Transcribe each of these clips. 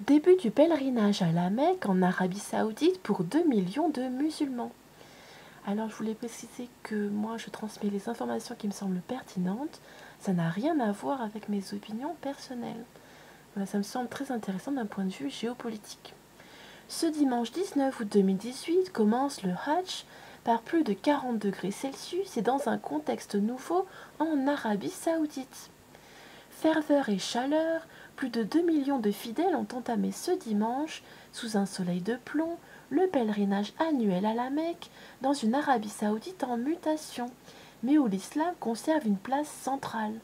Début du pèlerinage à la Mecque en Arabie Saoudite pour 2 millions de musulmans. Alors je voulais préciser que moi je transmets les informations qui me semblent pertinentes. Ça n'a rien à voir avec mes opinions personnelles. Voilà, ça me semble très intéressant d'un point de vue géopolitique. Ce dimanche 19 août 2018 commence le Hajj par plus de 40 degrés Celsius et dans un contexte nouveau en Arabie Saoudite. Ferveur et chaleur, plus de 2 millions de fidèles ont entamé ce dimanche, sous un soleil de plomb, le pèlerinage annuel à la Mecque, dans une Arabie Saoudite en mutation, mais où l'islam conserve une place centrale.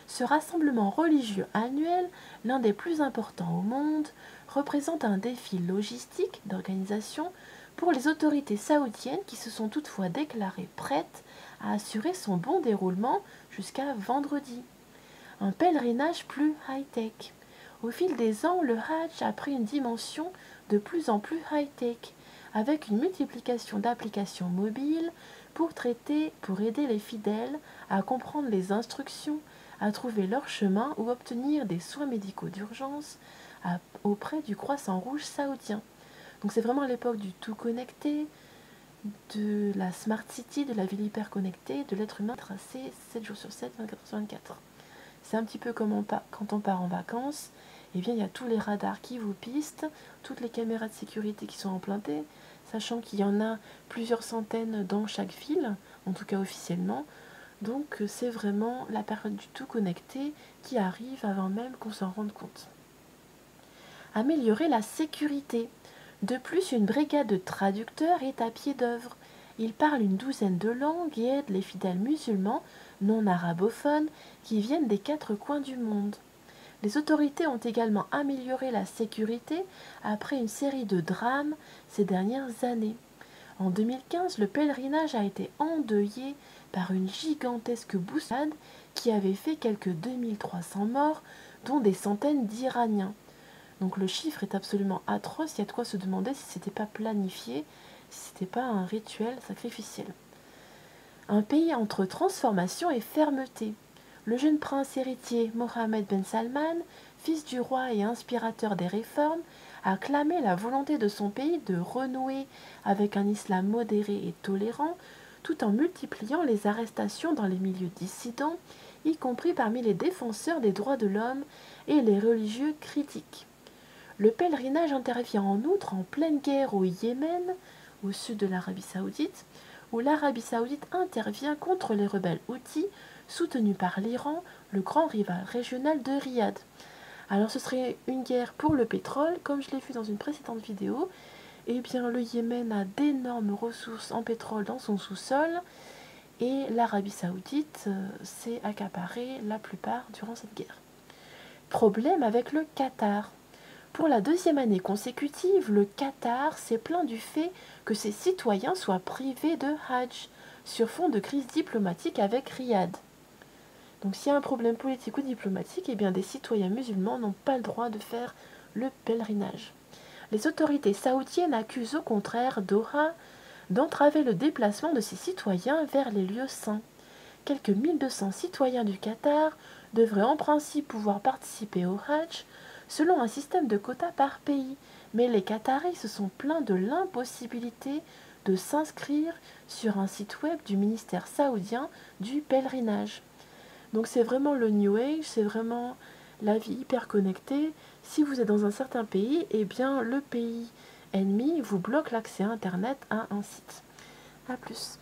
Ce rassemblement religieux annuel, l'un des plus importants au monde, représente un défi logistique d'organisation pour les autorités saoudiennes qui se sont toutefois déclarées prêtes à assurer son bon déroulement jusqu'à vendredi. Un pèlerinage plus high-tech. Au fil des ans, le Hajj a pris une dimension de plus en plus high-tech, avec une multiplication d'applications mobiles pour aider les fidèles à comprendre les instructions, à trouver leur chemin ou obtenir des soins médicaux d'urgence auprès du Croissant Rouge saoudien. Donc c'est vraiment l'époque du tout connecté, de la smart city, de la ville hyper connectée, de l'être humain tracé 7 jours sur 7, 24 sur 24. C'est un petit peu comme quand on part en vacances, eh bien il y a tous les radars qui vous pistent, toutes les caméras de sécurité qui sont implantées, sachant qu'il y en a plusieurs centaines dans chaque ville, en tout cas officiellement. Donc c'est vraiment la période du tout connecté qui arrive avant même qu'on s'en rende compte. Améliorer la sécurité. De plus, une brigade de traducteurs est à pied d'œuvre. Ils parlent une douzaine de langues et aident les fidèles musulmans non arabophones qui viennent des 4 coins du monde. Les autorités ont également amélioré la sécurité après une série de drames ces dernières années. En 2015, le pèlerinage a été endeuillé par une gigantesque bousculade qui avait fait quelques 2300 morts, dont des centaines d'Iraniens. Donc le chiffre est absolument atroce, il y a de quoi se demander si c'était pas planifié, si c'était pas un rituel sacrificiel. Un pays entre transformation et fermeté. Le jeune prince héritier Mohammed Ben Salman, fils du roi et inspirateur des réformes, a clamé la volonté de son pays de renouer avec un islam modéré et tolérant, tout en multipliant les arrestations dans les milieux dissidents, y compris parmi les défenseurs des droits de l'homme et les religieux critiques. Le pèlerinage intervient en outre en pleine guerre au Yémen, au sud de l'Arabie Saoudite, où l'Arabie Saoudite intervient contre les rebelles houthis soutenus par l'Iran, le grand rival régional de Riyad. Alors ce serait une guerre pour le pétrole, comme je l'ai vu dans une précédente vidéo. Eh bien le Yémen a d'énormes ressources en pétrole dans son sous-sol et l'Arabie Saoudite s'est accaparée la plupart durant cette guerre. Problème avec le Qatar. Pour la 2e année consécutive, le Qatar s'est plaint du fait que ses citoyens soient privés de Hajj, sur fond de crise diplomatique avec Riyad. Donc s'il y a un problème politique ou diplomatique, eh bien des citoyens musulmans n'ont pas le droit de faire le pèlerinage. Les autorités saoudiennes accusent au contraire Doha d'entraver le déplacement de ses citoyens vers les lieux saints. Quelques 1200 citoyens du Qatar devraient en principe pouvoir participer au Hajj, selon un système de quotas par pays, mais les Qataris se sont plaints de l'impossibilité de s'inscrire sur un site web du ministère saoudien du pèlerinage. Donc c'est vraiment le New Age, c'est vraiment la vie hyper connectée. Si vous êtes dans un certain pays, eh bien le pays ennemi vous bloque l'accès à Internet à un site. A plus.